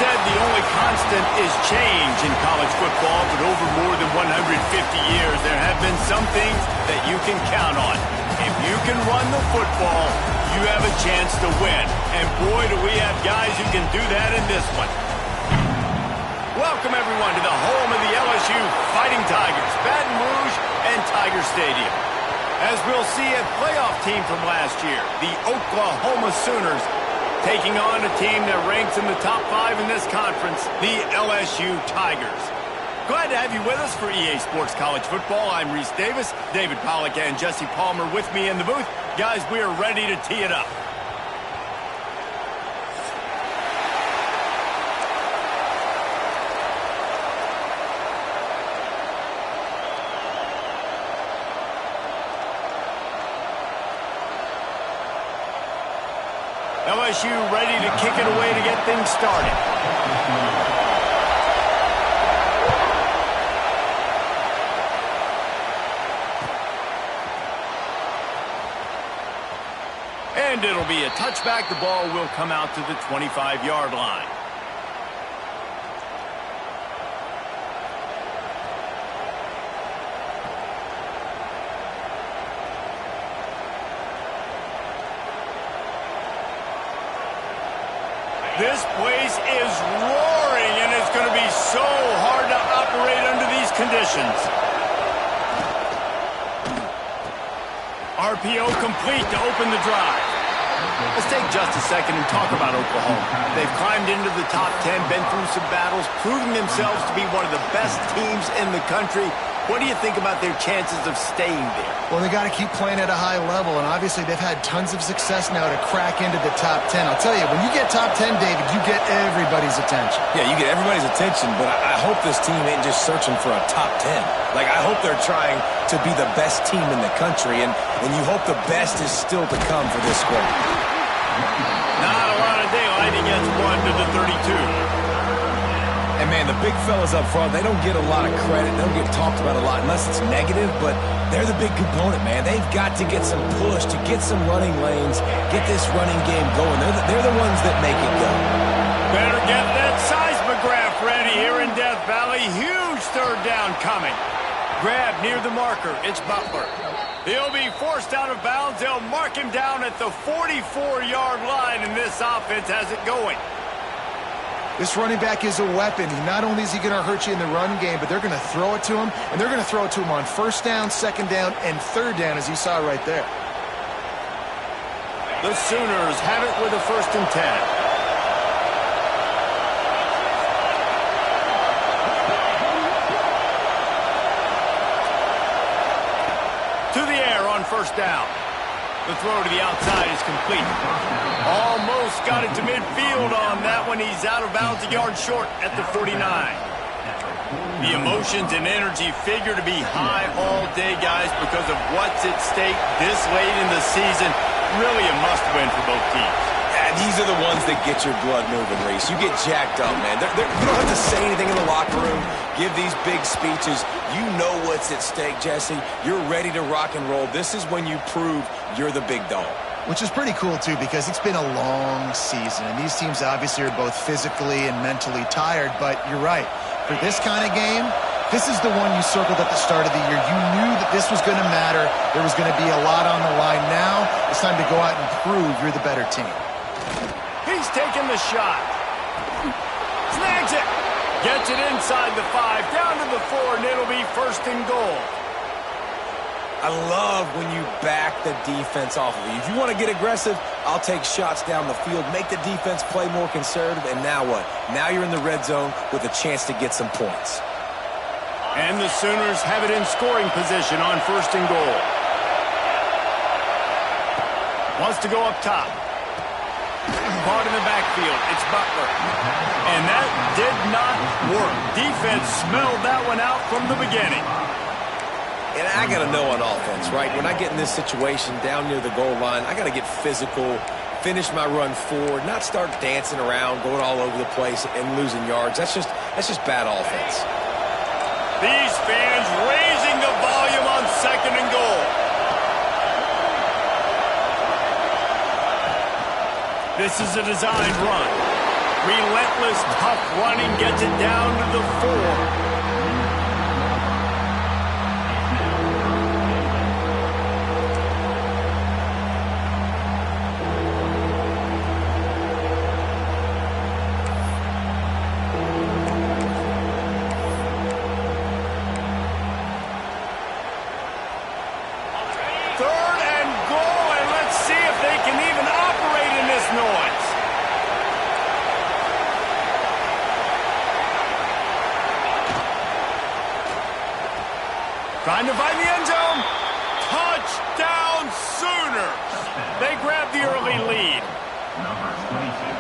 said the only constant is change in college football, but over more than 150 years, there have been some things that you can count on. If you can run the football, you have a chance to win. And boy, do we have guys who can do that in this one. Welcome, everyone, to the home of the LSU Fighting Tigers, Baton Rouge and Tiger Stadium. As we'll see, a playoff team from last year, the Oklahoma Sooners, taking on a team that ranks in the top 5 in this conference, the LSU Tigers. Glad to have you with us for EA Sports College Football. I'm Reese Davis, David Pollack and Jesse Palmer with me in the booth. Guys, we are ready to tee it up. LSU ready to kick it away to get things started. And it'll be a touchback. The ball will come out to the 25-yard line. This place is roaring, and it's going to be so hard to operate under these conditions. RPO complete to open the drive. Let's take just a second and talk about Oklahoma. They've climbed into the top 10, been through some battles, proving themselves to be one of the best teams in the country. What do you think about their chances of staying there? Well, they got to keep playing at a high level, and obviously they've had tons of success now to crack into the top 10. I'll tell you, when you get top 10, David, you get everybody's attention. Yeah, you get everybody's attention, but I hope this team ain't just searching for a top 10. Like, I hope they're trying to be the best team in the country, and you hope the best is still to come for this squad. Not a lot of daylight. He gets 1 to the 32. And, man, the big fellas up front, they don't get a lot of credit. They don't get talked about a lot unless it's negative, but they're the big component, man. They've got to get some push, to get some running lanes, get this running game going. They're the ones that make it go. Better get that seismograph ready here in Death Valley. Huge third down coming. Grab near the marker. It's Butler. He'll be forced out of bounds. They'll mark him down at the 44-yard line, and this offense has it going. This running back is a weapon. Not only is he going to hurt you in the run game, but they're going to throw it to him, and they're going to throw it to him on first down, second down, and third down, as you saw right there. The Sooners have it with a 1st and 10. To the air on first down. The throw to the outside is complete. Almost got it to midfield on that one. He's out of bounds, a yard short at the 49. The emotions and energy figure to be high all day, guys, because of what's at stake this late in the season. Really a must-win for both teams. Yeah, these are the ones that get your blood moving, Reese. You get jacked up, man. You don't have to say anything in the locker room, give these big speeches. You know what's at stake, Jesse. You're ready to rock and roll. This is when you prove you're the big dog. Which is pretty cool, too, because it's been a long season, and these teams obviously are both physically and mentally tired, but you're right. For this kind of game, this is the one you circled at the start of the year. You knew that this was going to matter. There was going to be a lot on the line. Now it's time to go out and prove you're the better team. He's taking the shot. Snags it. Gets it inside the 5, down to the 4, and it'll be 1st and goal. I love when you back the defense off of you. If you want to get aggressive, I'll take shots down the field, make the defense play more conservative, and now what? Now you're in the red zone with a chance to get some points. And the Sooners have it in scoring position on 1st and goal. Wants to go up top. Caught in the backfield. It's Butler. And that did not work. Defense smelled that one out from the beginning. And I got to know on offense, right? When I get in this situation down near the goal line, I got to get physical, finish my run forward, not start dancing around, going all over the place and losing yards. That's just bad offense. These fans raising the volume on 2nd and goal. This is a designed run. Relentless, tough running gets it down to the 4. Trying to find the end zone. Touchdown Sooners. They grab the early lead.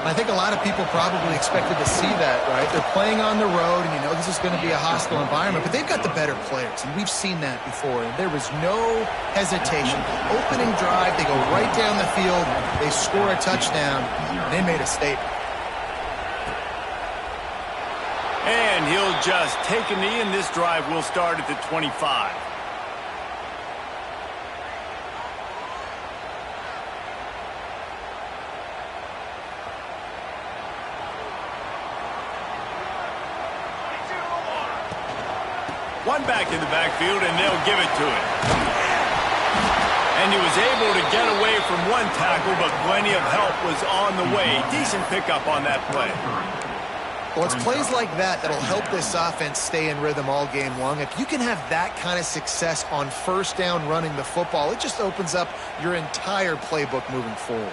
I think a lot of people probably expected to see that, right? They're playing on the road, and you know this is going to be a hostile environment, but they've got the better players, and we've seen that before. And there was no hesitation. Opening drive, they go right down the field, they score a touchdown, and they made a statement. And he'll just take a knee, and this drive will start at the 25. One back in the backfield, and they'll give it to him. And he was able to get away from one tackle, but plenty of help was on the way. Decent pickup on that play. Well, it's plays like that that'll help this offense stay in rhythm all game long. If you can have that kind of success on first down running the football, it just opens up your entire playbook moving forward.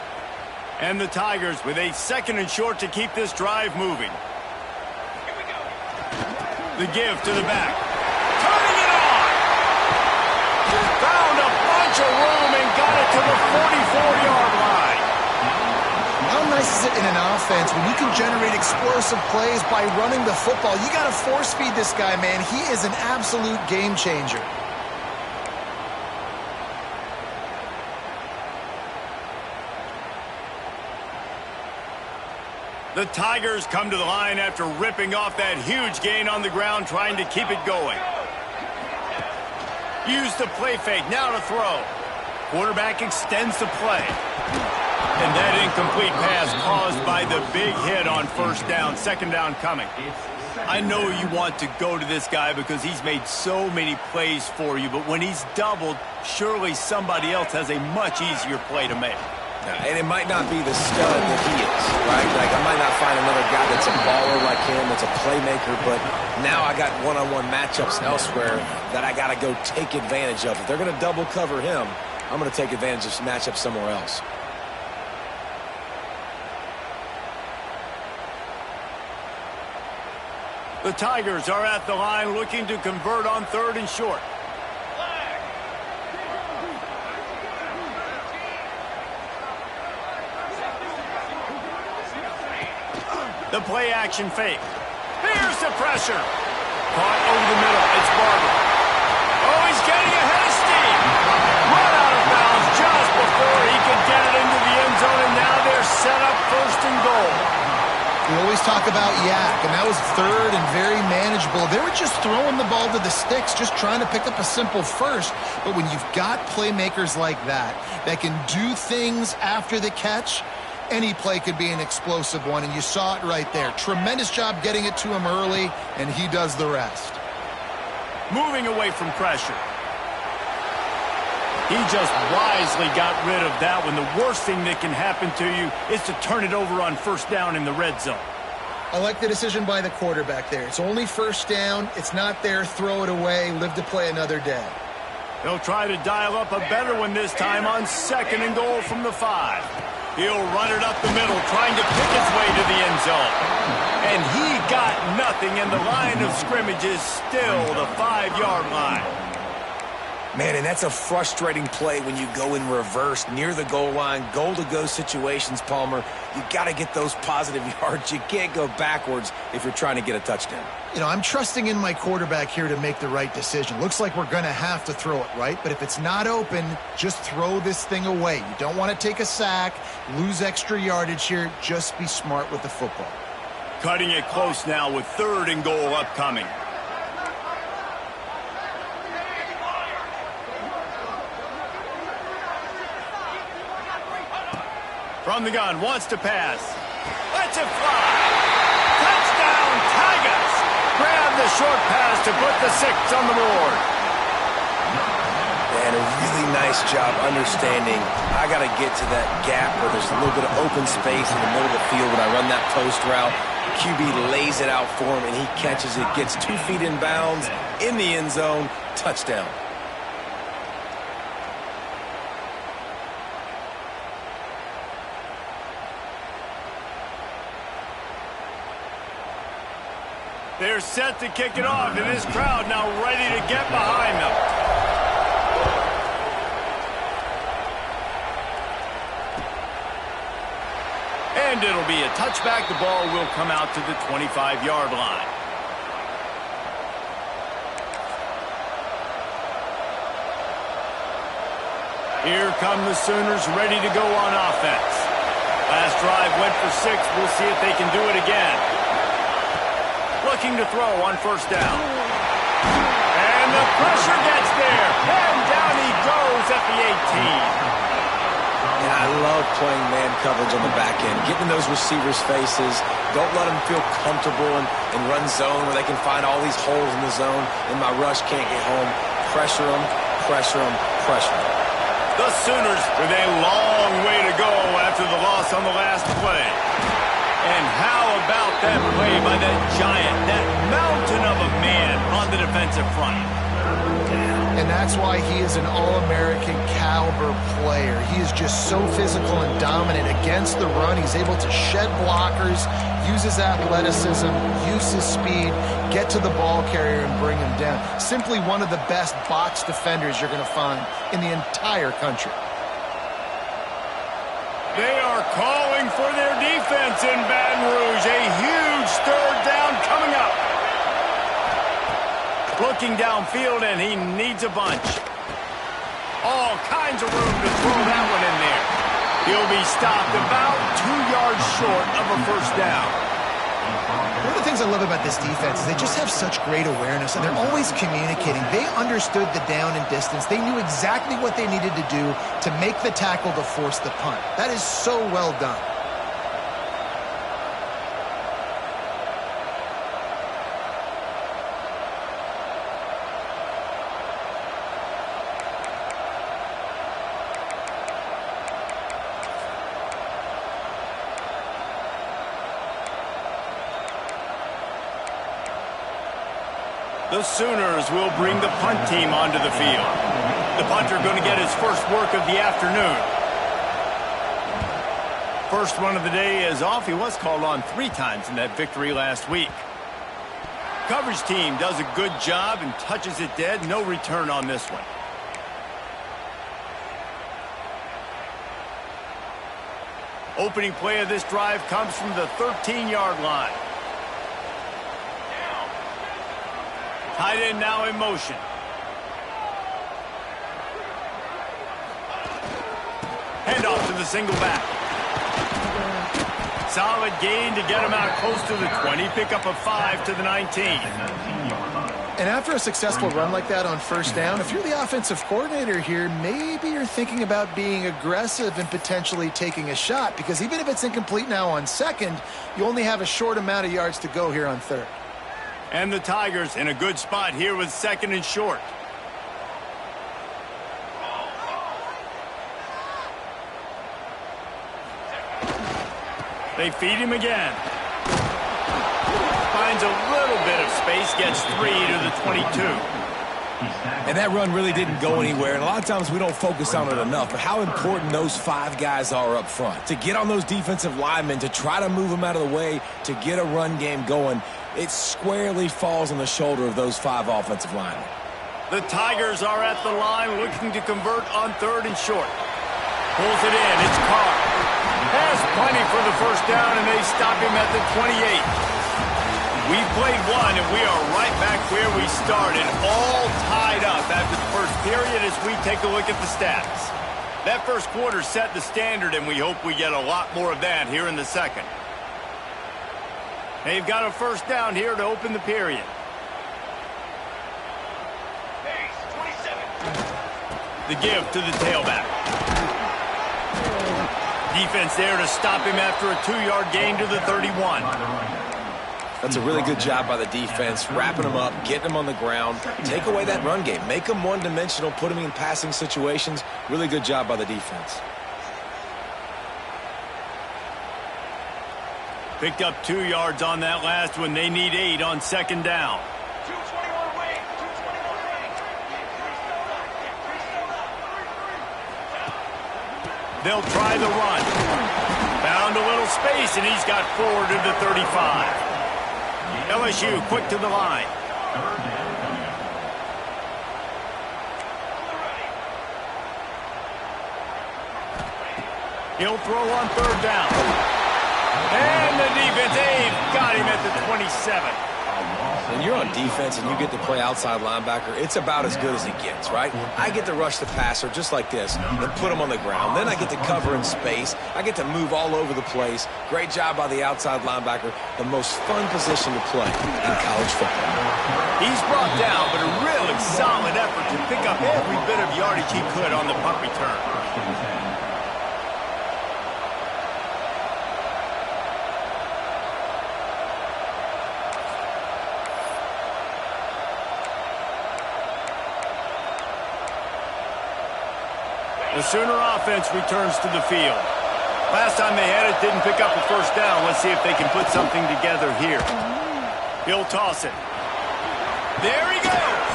And the Tigers with a 2nd and short to keep this drive moving. Here we go. The give to the back. Turning it on! Found a bunch of room and got it to the 44-yard line. How nice is it in an offense when you can generate explosive plays by running the football? You got to force feed this guy, man. He is an absolute game changer. The Tigers come to the line after ripping off that huge gain on the ground, trying to keep it going. Use the play fake, now to throw. Quarterback extends the play. And that incomplete pass caused by the big hit on first down. 2nd down coming. I know you want to go to this guy because he's made so many plays for you, but when he's doubled, surely somebody else has a much easier play to make. And it might not be the stud that he is, right? Like, I might not find another guy that's a baller like him, that's a playmaker, but now I got one-on-one matchups elsewhere that I got to go take advantage of. If they're going to double cover him, I'm going to take advantage of some matchups somewhere else. The Tigers are at the line looking to convert on 3rd and short. The play action fake. Here's the pressure. Caught over the middle. It's Barber. Oh, he's getting ahead of steam. Run out of bounds just before he could get it into the end zone, and now they're set up 1st and goal. We always talk about yak, and that was 3rd and very manageable. They were just throwing the ball to the sticks, just trying to pick up a simple first. But when you've got playmakers like that can do things after the catch, any play could be an explosive one, and you saw it right there. Tremendous job getting it to him early, and he does the rest. Moving away from pressure. He just wisely got rid of that one. The worst thing that can happen to you is to turn it over on first down in the red zone. I like the decision by the quarterback there. It's only first down. It's not there. Throw it away. Live to play another day. He'll try to dial up a better one this time on 2nd and goal from the 5. He'll run it up the middle, trying to pick his way to the end zone. And he got nothing, and the line of scrimmage is still the 5-yard line. Man, and that's a frustrating play when you go in reverse near the goal line, goal-to-go situations, Palmer. You got to get those positive yards. You can't go backwards if you're trying to get a touchdown. You know, I'm trusting in my quarterback here to make the right decision. Looks like we're going to have to throw it, right? But if it's not open, just throw this thing away. You don't want to take a sack, lose extra yardage here. Just be smart with the football. Cutting it close now with 3rd and goal upcoming. From the gun, wants to pass. Lets it fly. a short pass to put the 6 on the board. And a really nice job understanding I got to get to that gap where there's a little bit of open space in the middle of the field when I run that post route. QB lays it out for him, and he catches it, gets 2 feet in bounds, in the end zone, touchdown. They're set to kick it off, and this crowd now ready to get behind them. And it'll be a touchback. The ball will come out to the 25-yard line. Here come the Sooners ready to go on offense. Last drive went for 6. We'll see if they can do it again. Looking to throw on first down. And the pressure gets there. And down he goes at the 18. And I love playing man coverage on the back end, getting in those receivers' faces. Don't let them feel comfortable and run zone where they can find all these holes in the zone, and my rush can't get home. Pressure them, pressure them, pressure them. The Sooners with a long way to go after the loss on the last play. And how about that play by that giant, that mountain of a man on the defensive front? And that's why he is an All-American caliber player. He is just so physical and dominant against the run. He's able to shed blockers, use his athleticism, use his speed, get to the ball carrier and bring him down. Simply one of the best box defenders you're going to find in the entire country. They are calling for their defense in Baton Rouge. A huge 3rd down coming up. Looking downfield, and he needs a bunch. All kinds of room to throw that one in there. He'll be stopped about 2 yards short of a first down. One of the things I love about this defense is they just have such great awareness, and they're always communicating. They understood the down and distance. They knew exactly what they needed to do to make the tackle to force the punt. That is so well done. The Sooners will bring the punt team onto the field. The punter going to get his first work of the afternoon. First run of the day is off. He was called on 3 times in that victory last week. Coverage team does a good job and touches it dead. No return on this one. Opening play of this drive comes from the 13-yard line. Tight end now in motion. Handoff to the single back. Solid gain to get him out close to the 20. Pick up a 5 to the 19. And after a successful run like that on first down, if you're the offensive coordinator here, maybe you're thinking about being aggressive and potentially taking a shot, because even if it's incomplete now on second, you only have a short amount of yards to go here on third. And the Tigers in a good spot here with 2nd and short. They feed him again. Finds a little bit of space, gets 3 to the 22. And that run really didn't go anywhere, and a lot of times we don't focus on it enough, but how important those 5 guys are up front. To get on those defensive linemen, to try to move them out of the way, to get a run game going, it squarely falls on the shoulder of those 5 offensive linemen. The Tigers are at the line looking to convert on 3rd and short. Pulls it in, it's Carr. Has plenty for the first down, and they stop him at the 28. We've played one, and we are right back where we started, all tied up after the first period as we take a look at the stats. That first quarter set the standard, and we hope we get a lot more of that here in the second. They've got a first down here to open the period. The give to the tailback. Defense there to stop him after a 2-yard gain to the 31. That's a really good job by the defense, wrapping them up, getting them on the ground. Take away that run game. Make them one-dimensional, put them in passing situations. Really good job by the defense. Picked up 2 yards on that last one. They need 8 on second down. They'll try the run. Found a little space, and he's got 4 to the 35. LSU quick to the line. He'll throw on third down. And the defense, they've got him at the 27. When you're on defense and you get to play outside linebacker, it's about as good as it gets, right? I get to rush the passer just like this and put him on the ground. Then I get to cover in space. I get to move all over the place. Great job by the outside linebacker. The most fun position to play in college football. He's brought down, but a really solid effort to pick up every bit of yardage he could on the punt return. The Sooner offense returns to the field. Last time they had it, didn't pick up a first down. Let's see if they can put something together here. He'll toss it. There he goes!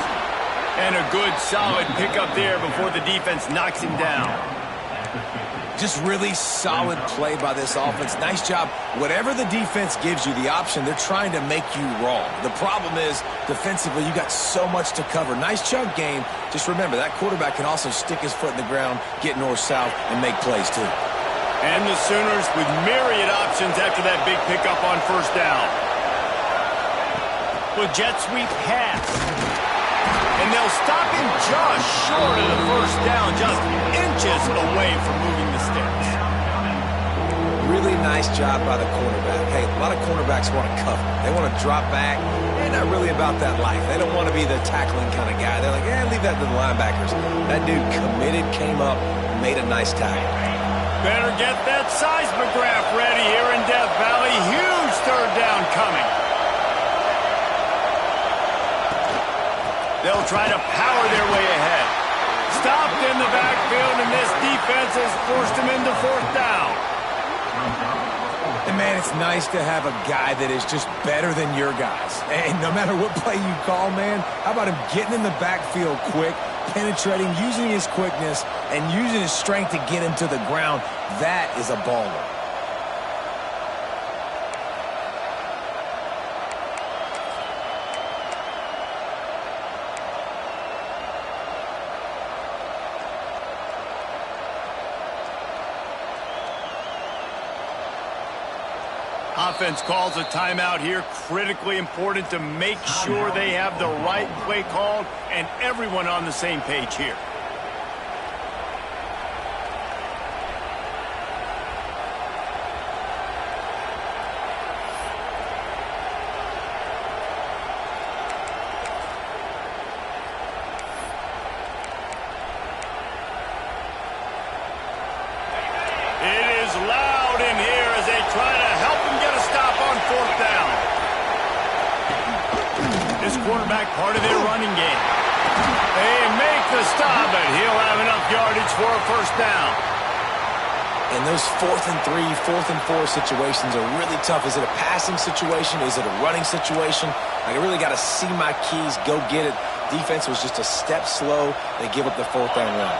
And a good, solid pickup there before the defense knocks him down. Just really solid play by this offense. Nice job. Whatever the defense gives you, the option, they're trying to make you wrong. The problem is, defensively, you got so much to cover. Nice chunk game. Just remember, that quarterback can also stick his foot in the ground, get north-south, and make plays, too. And the Sooners with myriad options after that big pickup on first down. With jet sweep pass. And they'll stop him just short of the first down, just inches away from moving the sticks. Really nice job by the cornerback. Hey, a lot of cornerbacks want to cover. They want to drop back. They're not really about that life. They don't want to be the tackling kind of guy. They're like, leave that to the linebackers. That dude committed, came up, made a nice tackle. Better get that seismograph ready here in Death Valley. Huge third down coming. They'll try to power their way ahead. Stopped in the backfield, and this defense has forced him into fourth down. And, man, it's nice to have a guy that is just better than your guys. And no matter what play you call, man, how about him getting in the backfield quick, penetrating, using his quickness, and using his strength to get him to the ground? That is a baller. Offense calls a timeout here. Critically important to make sure they have the right play called and everyone on the same page here. It is loud in here as they try to help him get a stop on fourth down. This quarterback part of their running game. They make the stop, but he'll have enough yardage for a first down. And those 4th and 3, 4th and 4 situations are really tough. Is it a passing situation? Is it a running situation? I really got to see my keys, go get it. Defense was just a step slow. They give up the fourth down run.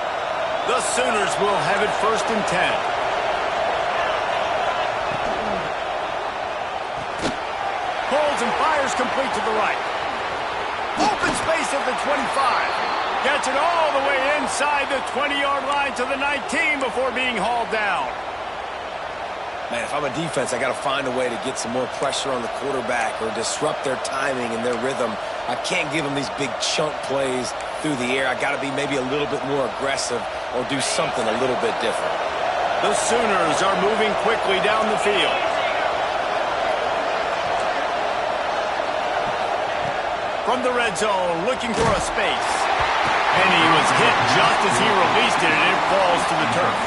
The Sooners will have it 1st and 10. Holds and fires complete to the right. Open space at the 25. Gets it all the way inside the 20-yard line to the 19 before being hauled down. Man, if I'm a defense, I got to find a way to get some more pressure on the quarterback or disrupt their timing and their rhythm. I can't give them these big chunk plays through the air. I got to be maybe a little bit more aggressive or do something a little bit different. The Sooners are moving quickly down the field. From the red zone, looking for a space. And he was hit just as he released it, and it falls to the turf.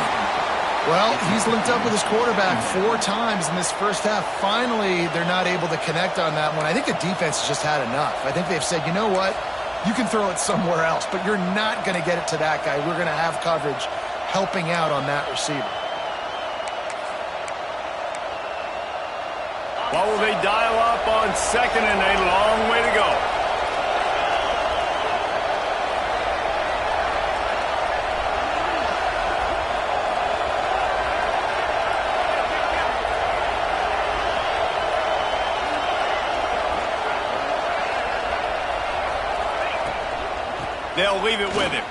Well, he's linked up with his quarterback 4 times in this first half. Finally, they're not able to connect on that one. I think the defense has just had enough. I think they've said, you know what? You can throw it somewhere else, but you're not going to get it to that guy. We're going to have coverage helping out on that receiver. What will they dial up on second and a long way to go? They'll leave it with him.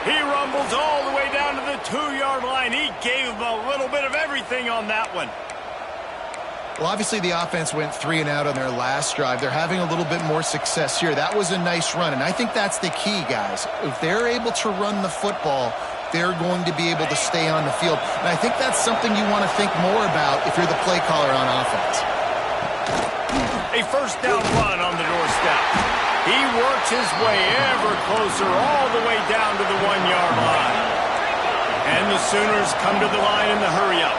He rumbles all the way down to the 2-yard line. He gave him a little bit of everything on that one. Well, obviously the offense went 3 and out on their last drive. They're having a little bit more success here. That was a nice run, and I think that's the key, guys. If they're able to run the football, they're going to be able to stay on the field. And I think that's something you want to think more about if you're the play caller on offense. A first down run on the doorstep. He works his way ever closer all the way down to the 1-yard line. And the Sooners come to the line in the hurry-up.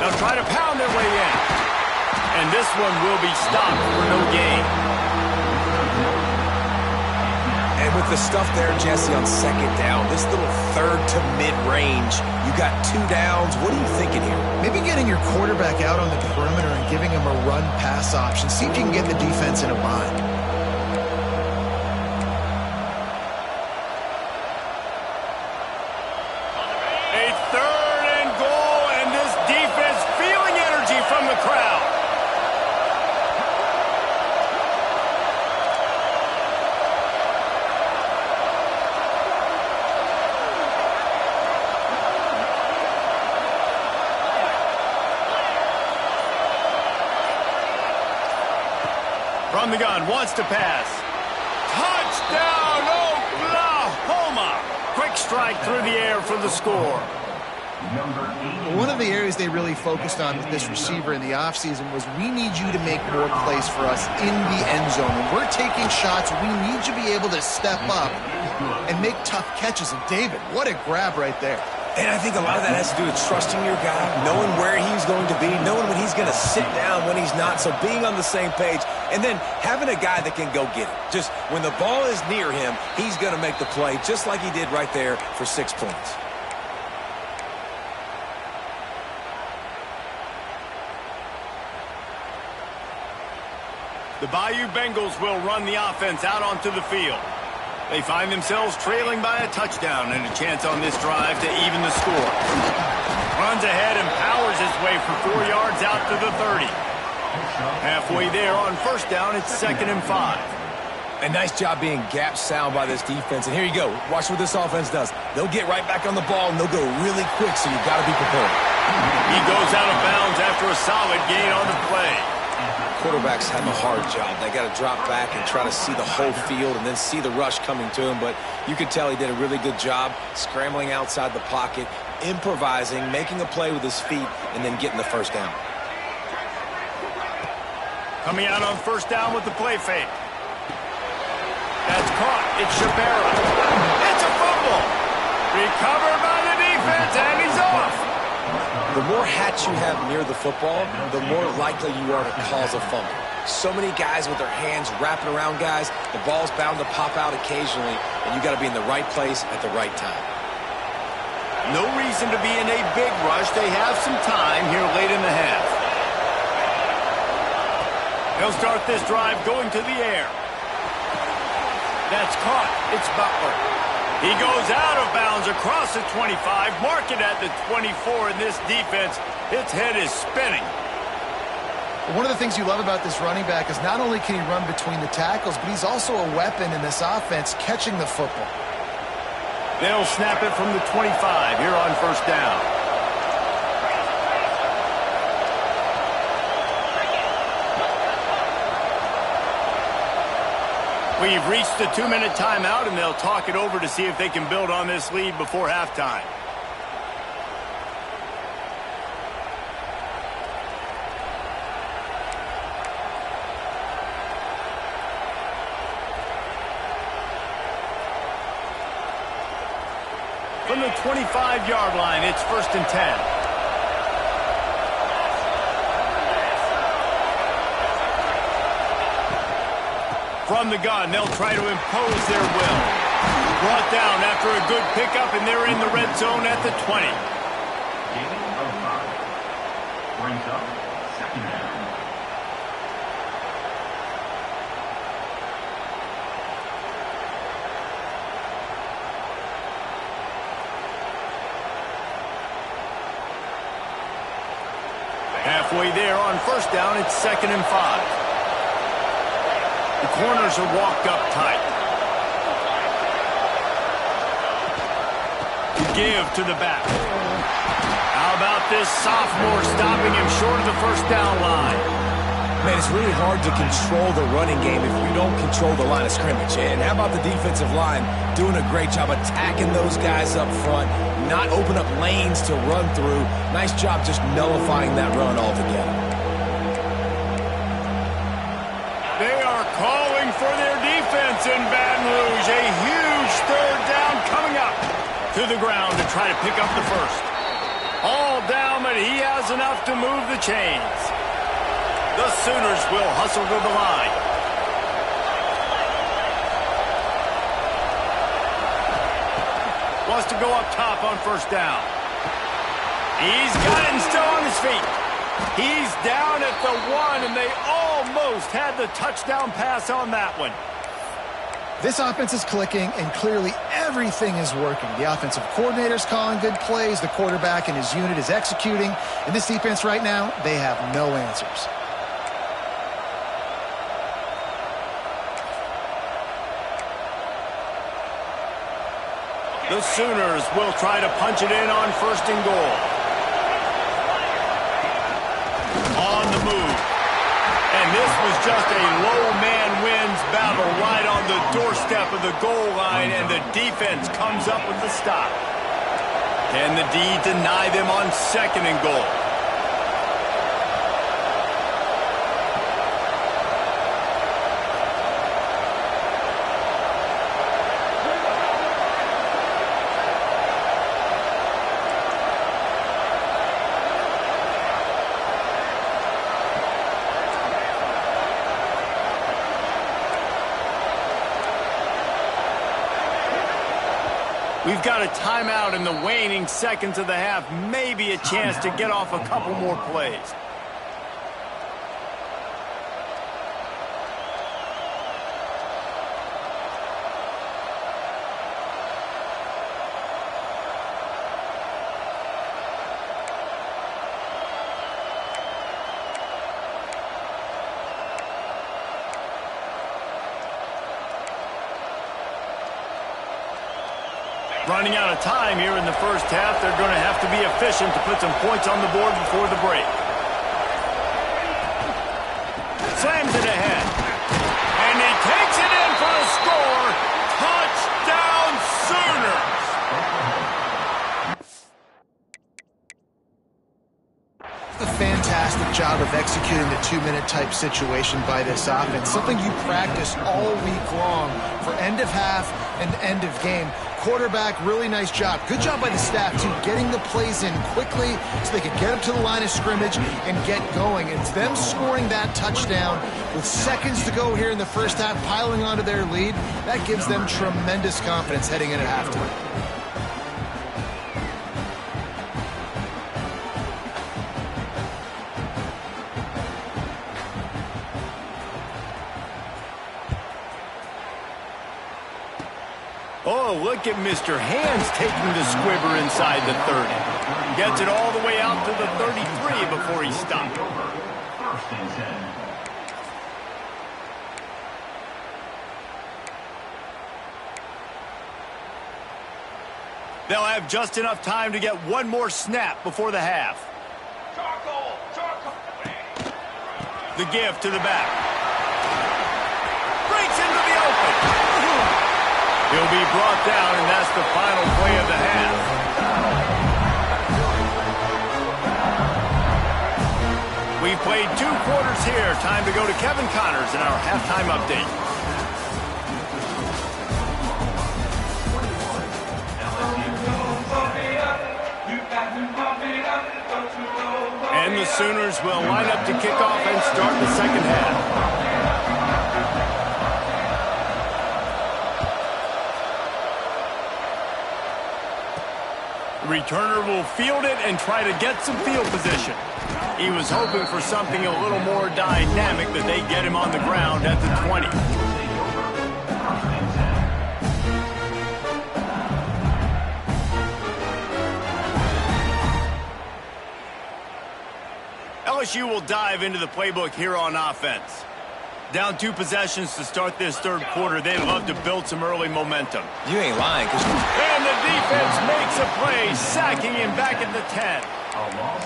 They'll try to pound their way in. And this one will be stopped for no gain. And with the stuff there, Jesse, on second down, this little third to mid-range, you got 2 downs. What are you thinking here? Maybe getting your quarterback out on the perimeter and giving him a run-pass option. See if you can get the defense in a bind. A third and goal, and this defense feeling energy from the crowd. From the gun, wants to pass. Touchdown, Oklahoma! Quick strike through the air for the score. One of the areas they really focused on with this receiver in the offseason was we need you to make more plays for us in the end zone. When we're taking shots, we need you to be able to step up and make tough catches. And David, what a grab right there. And I think a lot of that has to do with trusting your guy, knowing where he's going to be, knowing when he's going to sit down, when he's not, so being on the same page, and then having a guy that can go get it. Just when the ball is near him, he's going to make the play, just like he did right there for 6 points. The Bayou Bengals will run the offense out onto the field. They find themselves trailing by a touchdown and a chance on this drive to even the score. Runs ahead and powers his way for 4 yards out to the 30. Halfway there on first down, it's 2nd and 5. A nice job being gap sound by this defense. And here you go. Watch what this offense does. They'll get right back on the ball, and they'll go really quick, so you've got to be prepared. He goes out of bounds after a solid gain on the play. Quarterbacks have a hard job. They got to drop back and try to see the whole field and then see the rush coming to him. But you could tell he did a really good job scrambling outside the pocket, improvising, making a play with his feet, and then getting the first down. Coming out on first down with the play fake. That's caught. It's Shabera. It's a fumble. Recovered by the defense, and he's off. The more hats you have near the football, the more likely you are to cause a fumble. So many guys with their hands wrapping around guys, the ball's bound to pop out occasionally, and you got to be in the right place at the right time. No reason to be in a big rush. They have some time here late in the half. They'll start this drive going to the air. That's caught. It's Butler. He goes out of bounds across the 25, mark it at the 24, and this defense, its head is spinning. One of the things you love about this running back is not only can he run between the tackles, but he's also a weapon in this offense catching the football. They'll snap it from the 25 here on first down. We've reached the 2-minute timeout, and they'll talk it over to see if they can build on this lead before halftime. from the 25-yard line. It's 1st and 10. From the gun, they'll try to impose their will. Brought down after a good pickup, and they're in the red zone at the 20. Brings up 2nd down. Halfway there on 1st down, it's 2nd and 5. The corners are walked up tight. To give to the back. How about this sophomore stopping him short of the 1st down line? Man, it's really hard to control the running game if you don't control the line of scrimmage. And how about the defensive line doing a great job attacking those guys up front, not open up lanes to run through. Nice job just nullifying that run altogether. They are calling for their defense in Baton Rouge. A huge 3rd down coming up. To the ground to try to pick up the 1st. All down, but he has enough to move the chains. The Sooners will hustle to the line. Wants to go up top on 1st down. He's got it and still on his feet. He's down at the 1, and they almost had the touchdown pass on that one. This offense is clicking, and clearly everything is working. The offensive coordinator's calling good plays. The quarterback and his unit is executing. And this defense right now, they have no answers. The Sooners will try to punch it in on 1st and goal. On the move. And this was just a low man wins battle right on the doorstep of the goal line, and the defense comes up with the stop. Can the D deny them on 2nd and goal? We've got a timeout in the waning seconds of the half. Maybe a chance to get off a couple more plays. Running out of time here in the 1st half. They're going to have to be efficient to put some points on the board before the break. Slams it ahead. And he takes it in for the score. Touchdown Sooners! A fantastic job of executing the 2-minute type situation by this offense. Something you practice all week long for end of half and end of game. Quarterback, really nice job. Good job by the staff, too, getting the plays in quickly so they could get up to the line of scrimmage and get going. It's them scoring that touchdown with seconds to go here in the 1st half, piling onto their lead. That gives them tremendous confidence heading into halftime. Oh, look at Mr. Hands taking the squibber inside the 30. Gets it all the way out to the 33 before he stopped. 1st and 10. They'll have just enough time to get one more snap before the half. The give to the back. Breaks into the open. He'll be brought down, and that's the final play of the half. We've played 2 quarters here. Time to go to Kevin Connors in our halftime update. LSU Sooners will line up to kick off and start the second half. The returner will field it and try to get some field position. He was hoping for something a little more dynamic, but they get him on the ground at the 20. LSU will dive into the playbook here on offense. Down 2 possessions to start this third quarter. They'd love to build some early momentum. You ain't lying. And the defense makes a play, sacking him back at the 10.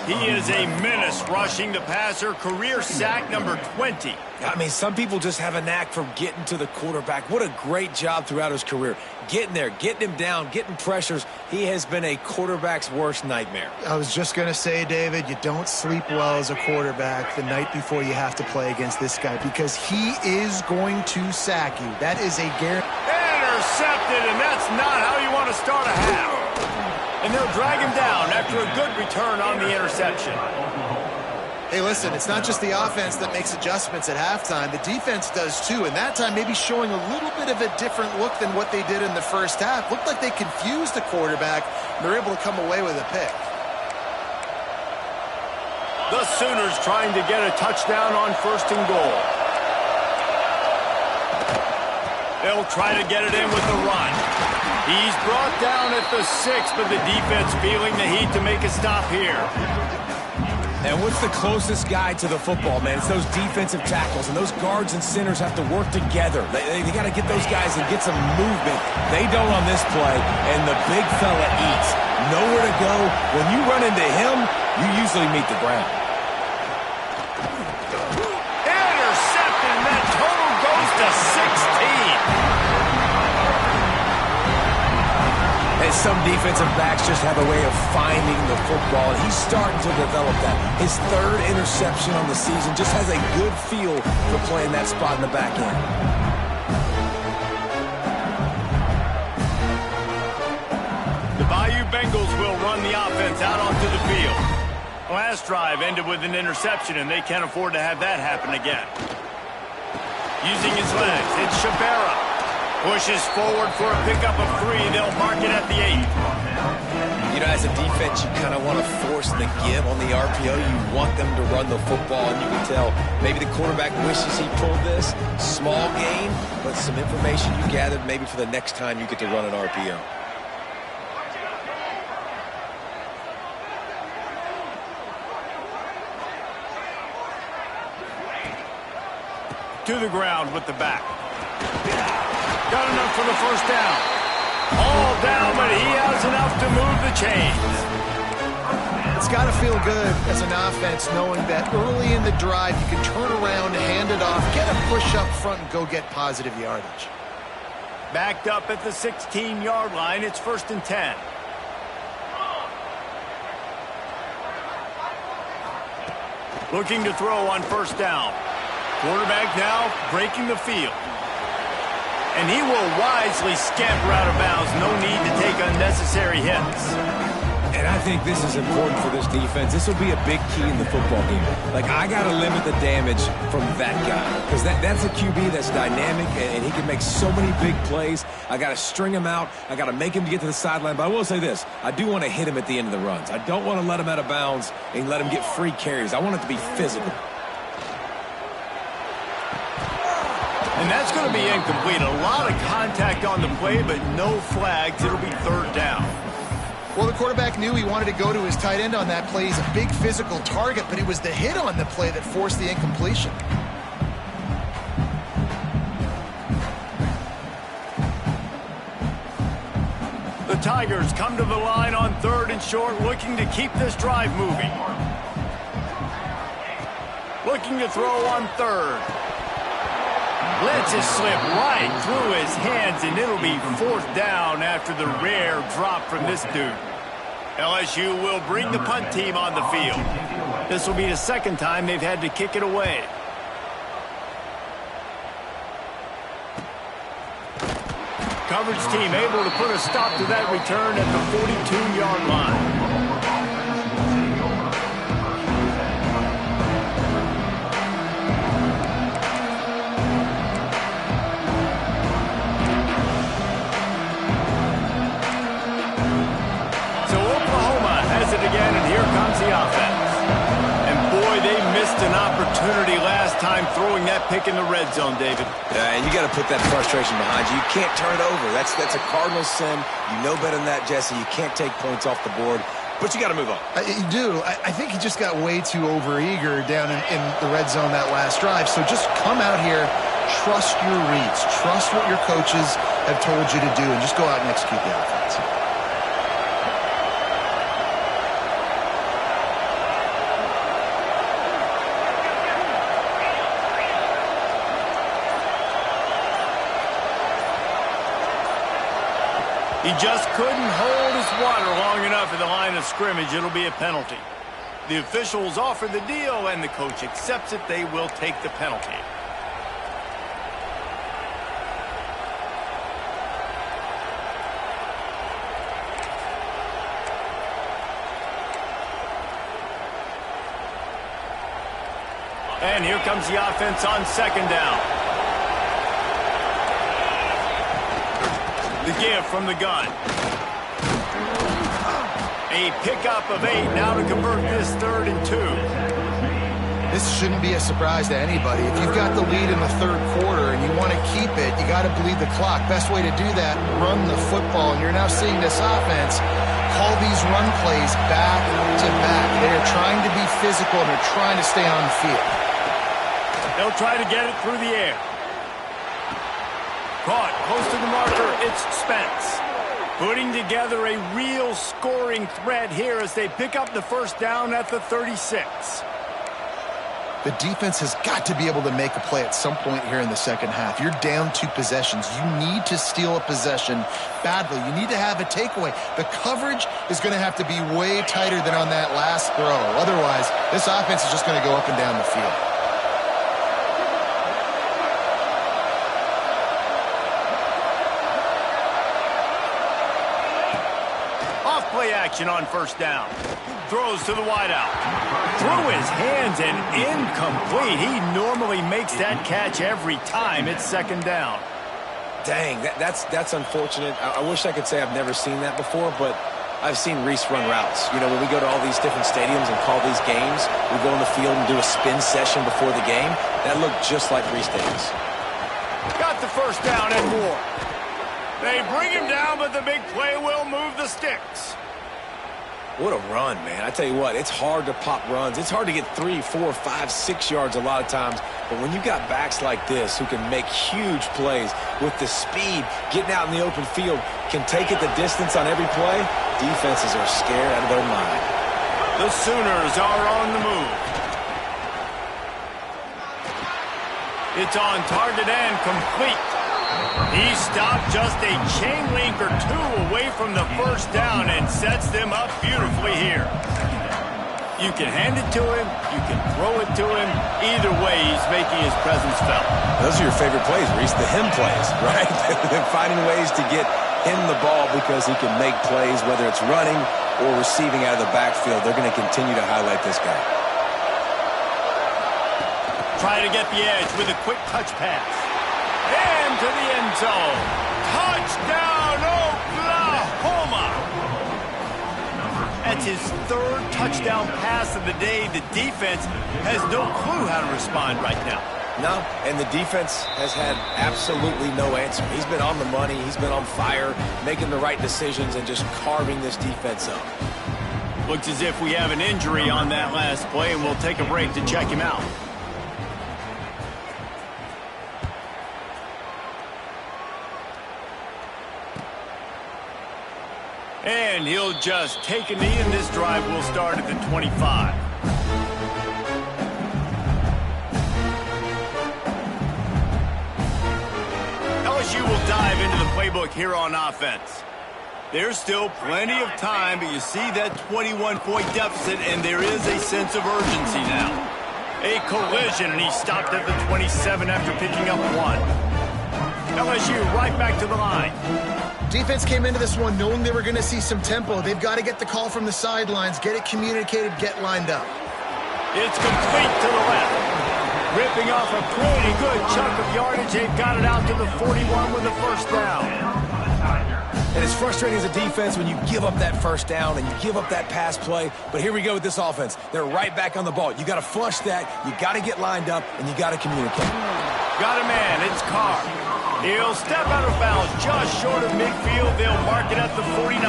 He is a menace rushing the passer. Career sack number 20. I mean, some people just have a knack for getting to the quarterback. What a great job throughout his career. Getting there, getting him down, getting pressures. He has been a quarterback's worst nightmare. I was just going to say, David, you don't sleep well as a quarterback the night before you have to play against this guy because he is going to sack you. That is a guarantee. Intercepted, and that's not how you want to start a half. And they'll drag him down after a good return on the interception. Hey, listen, it's not just the offense that makes adjustments at halftime. The defense does too, and that time maybe showing a little bit of a different look than what they did in the first half. Looked like they confused the quarterback, and they're able to come away with a pick. The Sooners trying to get a touchdown on 1st and goal. They'll try to get it in with the run. He's brought down at the 6, but the defense feeling the heat to make a stop here. And what's the closest guy to the football, man? It's those defensive tackles, and those guards and centers have to work together. They got to get those guys and get some movement. They don't on this play, and the big fella eats. Nowhere to go. When you run into him, you usually meet the ground. Intercepted, and that total goes to 16. And some defensive backs just have a way of finding the football, and he's starting to develop that. His 3rd interception on the season just has a good feel for playing that spot in the back end. The Bayou Bengals will run the offense out onto the field. Last drive ended with an interception, and they can't afford to have that happen again. Using his legs, it's Shabera. Pushes forward for a pickup of 3. They'll mark it at the 8. You know, as a defense, you kind of want to force the give on the RPO. You want them to run the football, and you can tell maybe the quarterback wishes he pulled this. Small gain, but some information you gathered maybe for the next time you get to run an RPO. To the ground with the back. Got enough for the 1st down. All down, but he has enough to move the chains. It's got to feel good as an offense knowing that early in the drive you can turn around, hand it off, get a push up front, and go get positive yardage. Backed up at the 16-yard line. It's 1st and 10. Looking to throw on 1st down. Quarterback now breaking the field. And he will wisely scamper out of bounds. No need to take unnecessary hits. And I think this is important for this defense. This will be a big key in the football game. Like, I got to limit the damage from that guy. Because that's a QB that's dynamic, and he can make so many big plays. I got to string him out. I got to make him get to the sideline. But I will say this. I do want to hit him at the end of the runs. I don't want to let him out of bounds and let him get free carries. I want it to be physical. And that's going to be incomplete. A lot of contact on the play, but no flags. It'll be 3rd down. Well, the quarterback knew he wanted to go to his tight end on that play. He's a big physical target, but it was the hit on the play that forced the incompletion. The Tigers come to the line on 3rd and short, looking to keep this drive moving. Looking to throw on 3rd. Lets it slip right through his hands, and it'll be 4th down after the rare drop from this dude. LSU will bring the punt team on the field. This will be the 2nd time they've had to kick it away. Coverage team able to put a stop to that return at the 42-yard line. time throwing that pick in the red zone, David. Yeah, and you got to put that frustration behind you. You can't turn it over. That's a cardinal sin. You know better than that, Jesse. You can't take points off the board, but you got to move on. You do. I think he just got way too overeager down in the red zone that last drive. So just come out here, trust your reads, trust what your coaches have told you to do, and just go out and execute the offense. He just couldn't hold his water long enough at the line of scrimmage. It'll be a penalty. The officials offer the deal, and the coach accepts it. They will take the penalty. And here comes the offense on second down. The give from the gun. A pickup of 8 now to convert this 3rd and 2. This shouldn't be a surprise to anybody. If you've got the lead in the 3rd quarter and you want to keep it, you got to bleed the clock. Best way to do that, run the football. And you're now seeing this offense call these run plays back to back. They're trying to be physical and they're trying to stay on the field. They'll try to get it through the air. Caught close to the marker, it's Spence. Putting together a real scoring threat here as they pick up the first down at the 36. The defense has got to be able to make a play at some point here in the second half. You're down 2 possessions. You need to steal a possession badly. You need to have a takeaway. The coverage is going to have to be way tighter than on that last throw. Otherwise, this offense is just going to go up and down the field. Play action on first down. Throws to the wideout. Through his hands and incomplete. He normally makes that catch every time. It's second down. Dang, that's unfortunate. I wish I could say I've never seen that before, but I've seen Reese run routes. You know, when we go to all these different stadiums and call these games, we go in the field and do a spin session before the game. That looked just like Reese Davis. Got the first down and more. They bring him down, but the big play will move the sticks. What a run, man. I tell you what, it's hard to pop runs. It's hard to get 3, 4, 5, 6 yards a lot of times. But when you got backs like this who can make huge plays with the speed, getting out in the open field, can take it the distance on every play, defenses are scared out of their mind. The Sooners are on the move. It's on target and complete. He stopped just a chain link or 2 away from the first down and sets them up beautifully here. You can hand it to him, you can throw it to him. Either way, he's making his presence felt. Those are your favorite plays, Reese, the him plays, right? Finding ways to get him the ball because he can make plays, whether it's running or receiving out of the backfield. They're going to continue to highlight this guy. Trying to get the edge with a quick touch pass. And to the end zone. Touchdown, Oklahoma! That's his 3rd touchdown pass of the day. The defense has no clue how to respond right now. No, and the defense has had absolutely no answer. He's been on the money. He's been on fire, making the right decisions and just carving this defense up. Looks as if we have an injury on that last play, and we'll take a break to check him out. And he'll just take a knee, and this drive will start at the 25. LSU will dive into the playbook here on offense. There's still plenty of time, but you see that 21-point deficit, and there is a sense of urgency now. A collision, and he stopped at the 27 after picking up 1. LSU right back to the line. Defense came into this one knowing they were going to see some tempo. They've got to get the call from the sidelines, get it communicated, get lined up. It's complete to the left. Ripping off a pretty good chunk of yardage. They've got it out to the 41 with the first down. And it's frustrating as a defense when you give up that first down and you give up that pass play. But here we go with this offense. They're right back on the ball. You got to flush that. You got to get lined up, and you got to communicate. Got a man. It's Carr. He'll step out of bounds just short of midfield. They'll mark it at the 49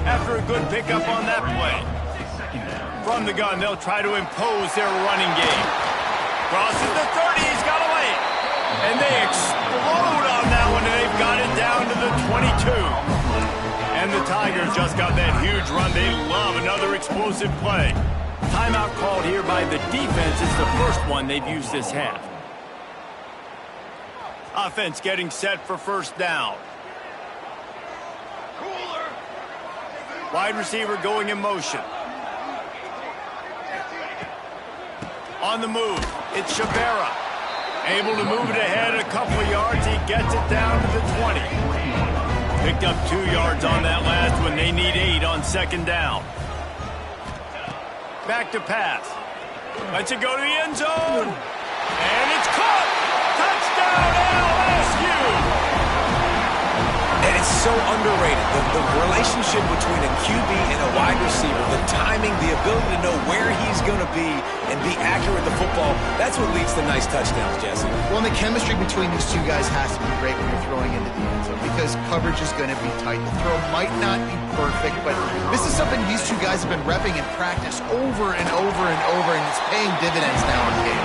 after a good pickup on that play. From the gun, they'll try to impose their running game. Crosses the 30. He's got away. And they explode on that one, and they've got it down to the 22. And the Tigers just got that huge run. They love another explosive play. Timeout called here by the defense. It's the first one they've used this half. Offense getting set for first down. Wide receiver going in motion. On the move, it's Shabera. Able to move it ahead a couple of yards. He gets it down to the 20. Picked up 2 yards on that last one. They need 8 on second down. Back to pass. Lets it go to the end zone. And it's caught. Touchdown LSU. And it's so underrated. The relationship between a QB and a wide receiver, the timing, the ability to know where he's going to be and be accurate with the football, that's what leads to nice touchdowns, Jesse. Well, and the chemistry between these two guys has to be great when you're throwing into the end zone because coverage is going to be tight. The throw might not be perfect, but this is something these two guys have been repping in practice over and over and over, and it's paying dividends now in game.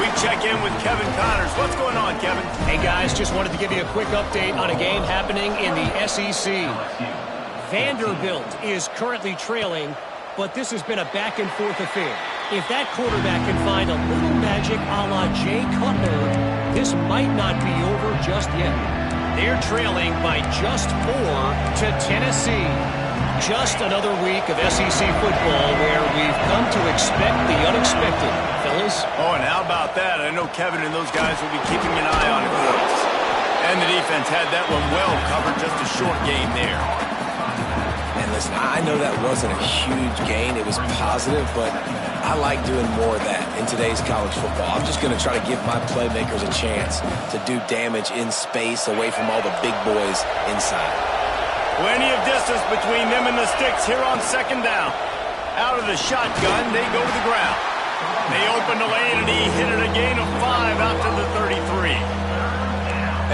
We check in with Kevin Connors. What's going on, Kevin? Hey, guys, just wanted to give you a quick update on a game happening in the SEC. Vanderbilt is currently trailing, but this has been a back-and-forth affair. If that quarterback can find a little magic a la Jay Cutler, this might not be over just yet. They're trailing by just 4 to Tennessee. Just another week of SEC football where we've come to expect the unexpected, fellas. Oh, and how about that? I know Kevin and those guys will be keeping an eye on it for us. And the defense had that one well covered, just a short game there. And listen, I know that wasn't a huge gain. It was positive, but I like doing more of that in today's college football. I'm just going to try to give my playmakers a chance to do damage in space away from all the big boys inside. Plenty of distance between them and the sticks here on second down. Out of the shotgun, they go to the ground. They open the lane, and he hit it a gain of 5 out to the 33.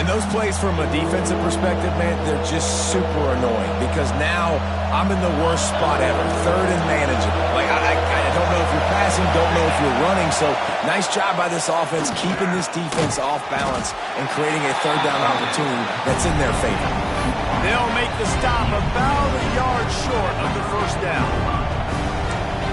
And those plays from a defensive perspective, man, they're just super annoying because now I'm in the worst spot ever, third and manageable. Like, I don't know if you're passing, don't know if you're running, so nice job by this offense keeping this defense off balance and creating a third down opportunity that's in their favor. They'll make the stop about a yard short of the first down.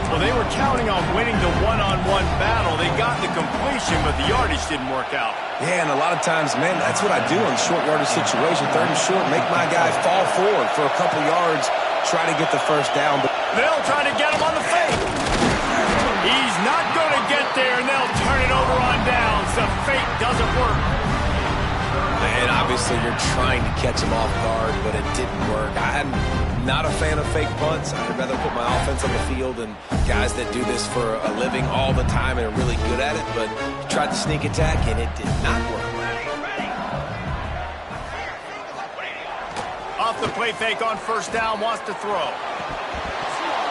Well, they were counting on winning the one-on-one battle. They got the completion, but the yardage didn't work out. Yeah, and a lot of times, man, that's what I do in short yardage situation. Third and short, make my guy fall forward for a couple yards, try to get the first down. But they'll try to get him on the fake. He's not going to get there, and they'll turn it over on downs. The fake doesn't work. And obviously you're trying to catch him off guard, but it didn't work. I'm not a fan of fake punts. I'd rather put my offense on the field and guys that do this for a living all the time and are really good at it, but tried the sneak attack and it did not work. Off the play fake on first down, wants to throw.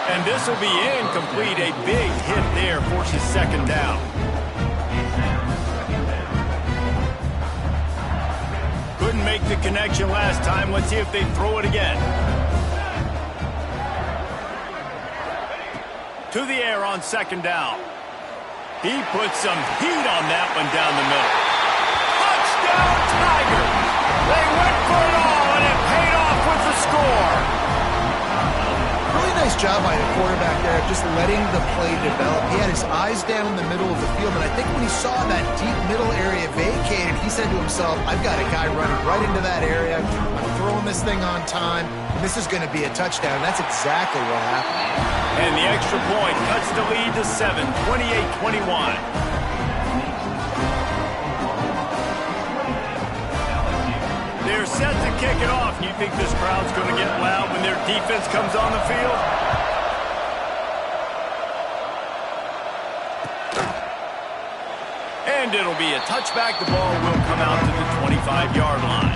And this will be incomplete. A big hit there forces second down. Couldn't make the connection last time. Let's see if they throw it again. To the air on second down. He put some heat on that one down the middle. Touchdown, Tigers! They went for it all, and it paid off with the score. Really nice job by the quarterback there of just letting the play develop. He had his eyes down in the middle of the field, and I think when he saw that deep middle area vacated, he said to himself, I've got a guy running right into that area. I'm throwing this thing on time, and this is going to be a touchdown. That's exactly what happened. And the extra point cuts the lead to 7, 28-21. They're set to kick it off. You think this crowd's going to get loud when their defense comes on the field? And it'll be a touchback. The ball will come out to the 25-yard line.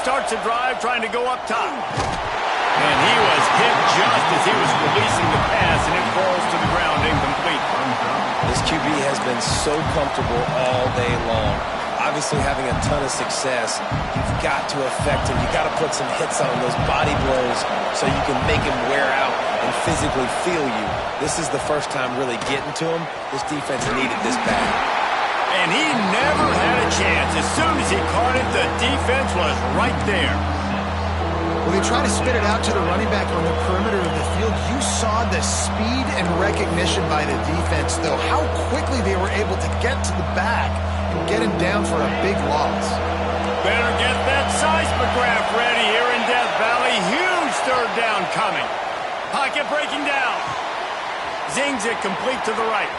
starts a drive trying to go up top. And he was hit just as he was releasing the pass, and it falls to the ground incomplete. This QB has been so comfortable all day long. Obviously having a ton of success. You've got to affect him. You've got to put some hits on him, those body blows, so you can make him wear out and physically feel you. This is the first time really getting to him. This defense needed this bad. And he never had a chance. As soon as he caught it, the defense was right there. Well, they try to spit it out to the running back on the perimeter of the field. You saw the speed and recognition by the defense, though, how quickly they were able to get to the back and get him down for a big loss. Better get that seismograph ready here in Death Valley. Huge third down coming. Pocket breaking down. Zings it complete to the right.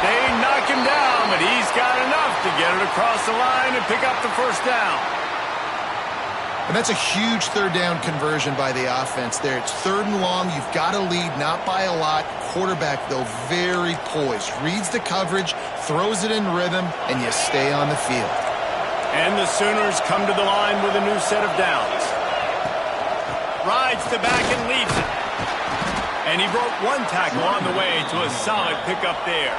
They knock him down, but he's got enough to get it across the line and pick up the first down. And that's a huge third down conversion by the offense there. It's 3rd and long. You've got to lead, not by a lot. Quarterback, though, very poised. Reads the coverage, throws it in rhythm, and you stay on the field. And the Sooners come to the line with a new set of downs. Rides the back and leaves it. And he broke one tackle on the way to a solid pickup there.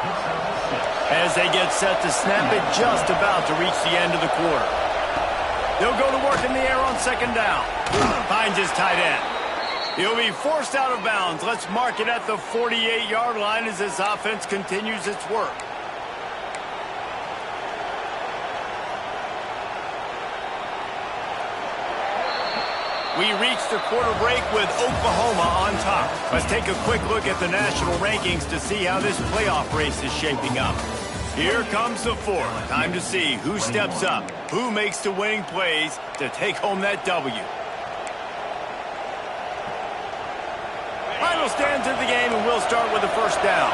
As they get set to snap it, just about to reach the end of the quarter. They'll go to work in the air on 2nd down. Finds his tight end. He'll be forced out of bounds. Let's mark it at the 48-yard line as this offense continues its work. We reach the quarter break with Oklahoma on top. Let's take a quick look at the national rankings to see how this playoff race is shaping up. Here comes the 4th. Time to see who steps up, who makes the winning plays to take home that W. Final stands of the game, and we'll start with the first down.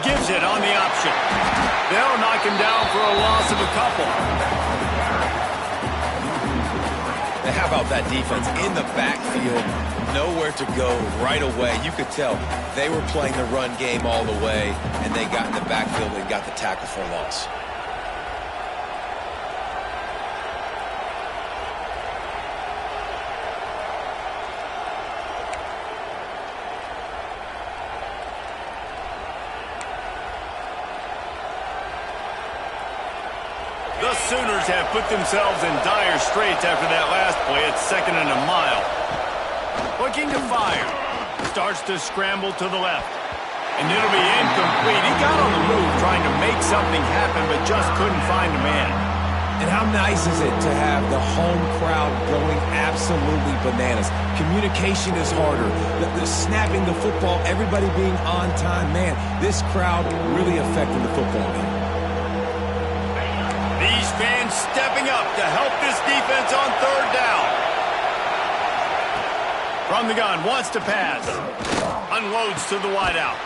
Gives it on the option. They'll knock him down for a loss of a couple. Now, how about that defense in the backfield? Nowhere to go right away. You could tell they were playing the run game all the way, and they got in the backfield and got the tackle for a loss. The Sooners have put themselves in dire straits after that last play. It's 2nd and a mile. Looking to fire. Starts to scramble to the left. And it'll be incomplete. He got on the move trying to make something happen, but just couldn't find a man. And how nice is it to have the home crowd going absolutely bananas? Communication is harder. The snapping the football, everybody being on time. Man, this crowd really affecting the football game. These fans stepping up to help this defense on 3rd down. From the gun, wants to pass. Unloads to the wideout.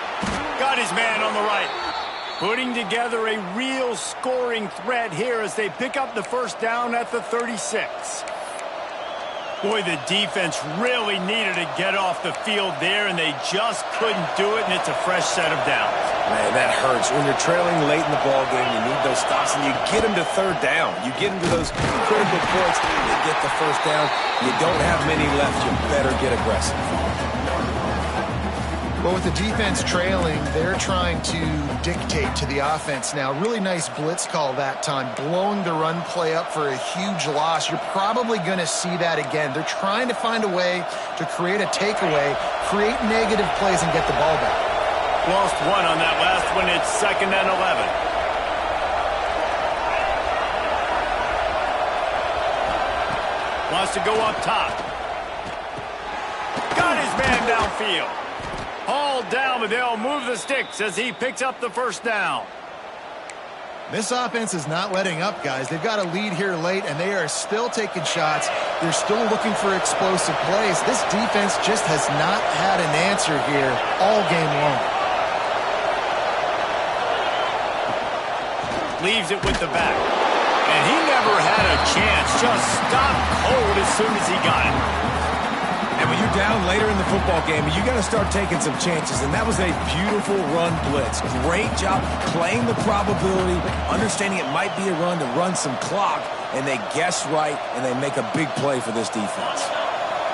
Got his man on the right. Putting together a real scoring threat here as they pick up the first down at the 36. Boy, the defense really needed to get off the field there, and they just couldn't do it, and it's a fresh set of downs. Man, that hurts. When you're trailing late in the ball game, you need those stops, and you get them to 3rd down. You get them to those critical points, you get the first down. You don't have many left. You better get aggressive. Well, with the defense trailing, they're trying to dictate to the offense now. Really nice blitz call that time, blowing the run play up for a huge loss. You're probably going to see that again. They're trying to find a way to create a takeaway, create negative plays, and get the ball back. Lost one on that last one. It's 2nd and 11. Wants to go up top. Got his man downfield. Hauled down, but they'll move the sticks as he picks up the first down. This offense is not letting up, guys. They've got a lead here late, and they are still taking shots. They're still looking for explosive plays. This defense just has not had an answer here all game long. Leaves it with the back. And he never had a chance. Just stopped cold as soon as he got it. And when you're down later in the football game, you got to start taking some chances. And that was a beautiful run blitz. Great job playing the probability, understanding it might be a run to run some clock, and they guess right, and they make a big play for this defense.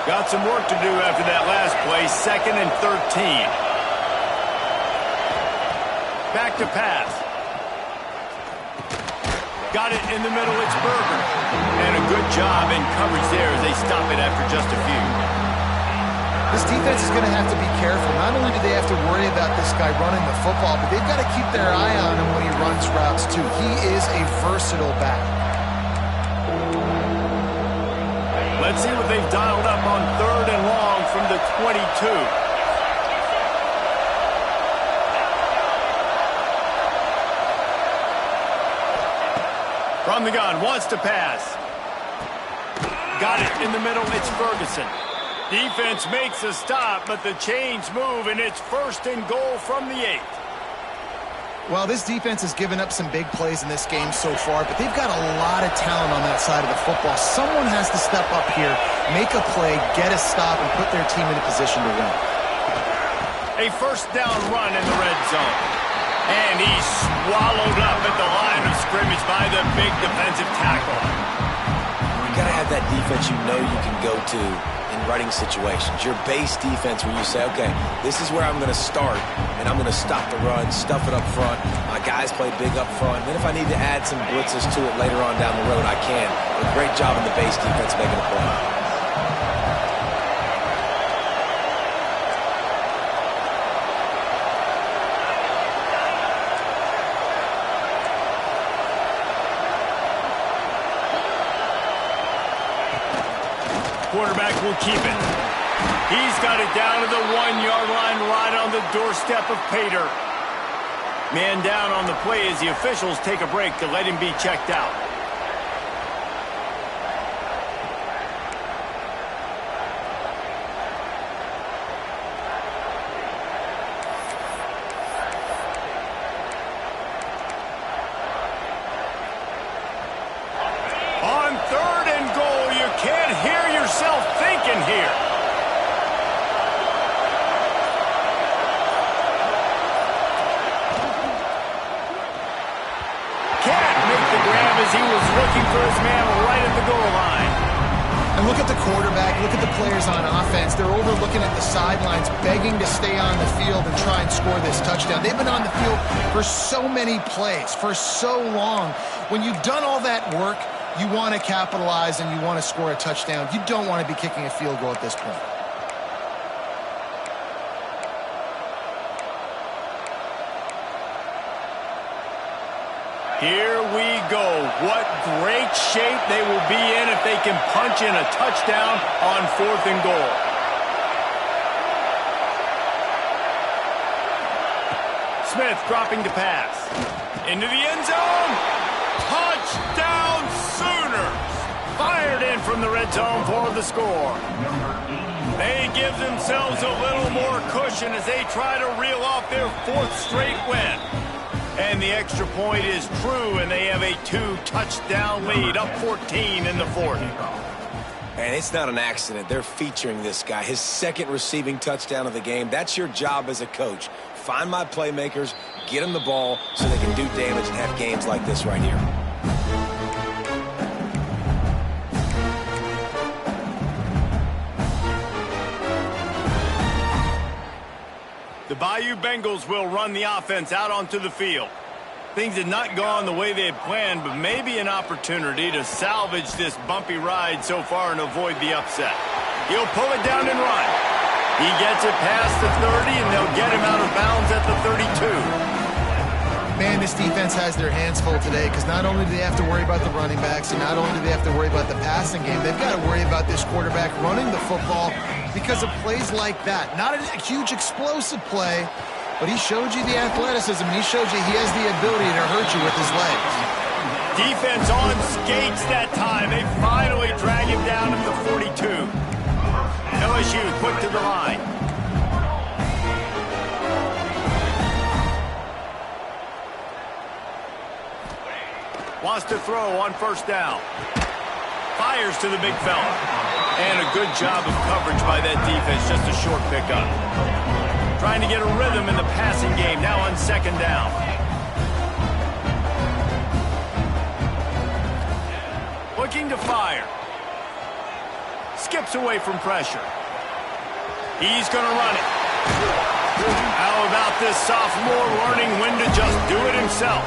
Got some work to do after that last play, 2nd and 13. Back to pass. Got it in the middle, it's Berger. And a good job in coverage there as they stop it after just a few. This defense is going to have to be careful. Not only do they have to worry about this guy running the football, but they've got to keep their eye on him when he runs routes too. He is a versatile back. Let's see what they've dialed up on 3rd and long from the 22. From the gun, wants to pass. Got it in the middle, it's Ferguson. Defense makes a stop, but the chains move, and it's 1st and goal from the 8. Well, this defense has given up some big plays in this game so far, but they've got a lot of talent on that side of the football. Someone has to step up here, make a play, get a stop, and put their team in a position to win. A 1st down run in the red zone. And he's swallowed up at the line of scrimmage by the big defensive tackle. You got to have that defense you know you can go to in running situations. Your base defense where you say, okay, this is where I'm going to start, and I'm going to stop the run, stuff it up front. My guys play big up front. And then if I need to add some blitzes to it later on down the road, I can. A great job in the base defense making a play. Quarterback will keep it. He's got it down to the 1-yard line right on the doorstep of Pater. Man down on the play as the officials take a break to let him be checked out. On 3rd and goal, you can't hear yourself thinking here. Can't make the grab as he was looking for his man right at the goal line. And look at the quarterback, look at the players on offense. They're overlooking at the sidelines, begging to stay on the field and try and score this touchdown. They've been on the field for so many plays, for so long. When you've done all that work, you want to capitalize and you want to score a touchdown. You don't want to be kicking a field goal at this point. Here we go. What great shape they will be in if they can punch in a touchdown on 4th and goal. Smith dropping to pass. Into the end zone. Touchdown Sooners. Fired in from the red zone for the score. They give themselves a little more cushion as they try to reel off their 4th straight win. And the extra point is true, and they have a 2-touchdown lead, up 14 in the 4th. And it's not an accident. They're featuring this guy. His 2nd receiving touchdown of the game. That's your job as a coach. Find my playmakers, get them the ball so they can do damage and have games like this right here. The Bayou Bengals will run the offense out onto the field. Things had not gone the way they had planned, but maybe an opportunity to salvage this bumpy ride so far and avoid the upset. He'll pull it down and run. He gets it past the 30, and they'll get him out of bounds at the 32. Man, this defense has their hands full today because not only do they have to worry about the running backs and not only do they have to worry about the passing game, they've got to worry about this quarterback running the football because of plays like that. Not a huge explosive play, but he showed you the athleticism. He showed you he has the ability to hurt you with his legs. Defense on skates that time. They finally drag him down to the 42. LSU quick to the line. Wants to throw on 1st down. Fires to the big fella. And a good job of coverage by that defense, just a short pickup. Trying to get a rhythm in the passing game, now on second down. Looking to fire. Skips away from pressure. He's going to run it. How about this sophomore learning when to just do it himself?